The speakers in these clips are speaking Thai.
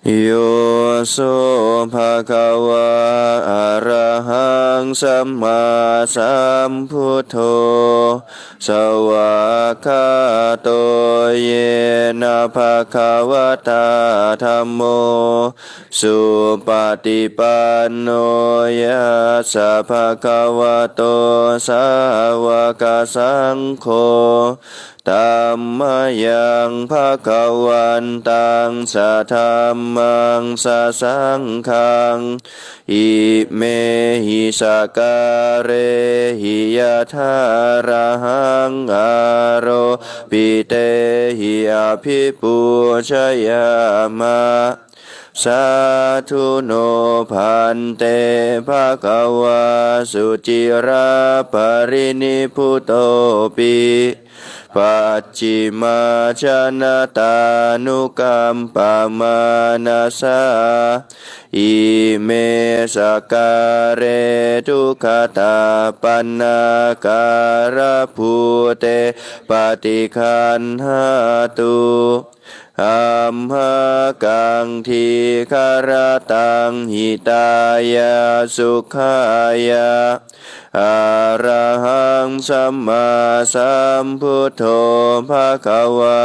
โยโสภะคะวะอะระหังสัมมาสัมพุทโธสวากขาโตเยนะภะคะวะตาธัมโมสุปฏิปันโนยัสสะภะคะวะโตสาวกสังโฆธัมมายังภะคะวันตังสะธัมมังสะสังฆังอิเมหิสการะหิยะถาระหังอโรปิเตหิอภิปูชยามะสาธุโนพันเตภะคะวะสุจิราปรินิพพุโตปิปัจฉิมาชนะตานุกัมปะมานาสาอิเมสการะทุกขตาปันนาการะภูเตปฏิคันหาตุอัมหากังทีคารตังหิตายาสุขายาอะระหังสัมมาสัมพุทโธภะคะวะ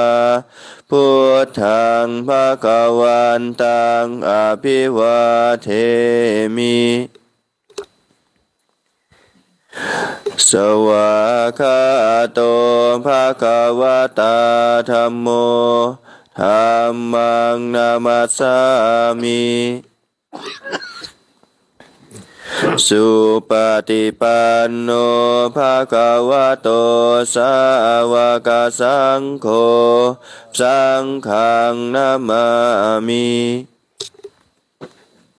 พุทธังภะคะวันตังอภิวาเทมิสวากขาโตภะคะวะตาธัมโมธัมมังนามัสสามิสุปฏิปันโนภะคะวะโตสาวกสังโฆสังฆังนามามิ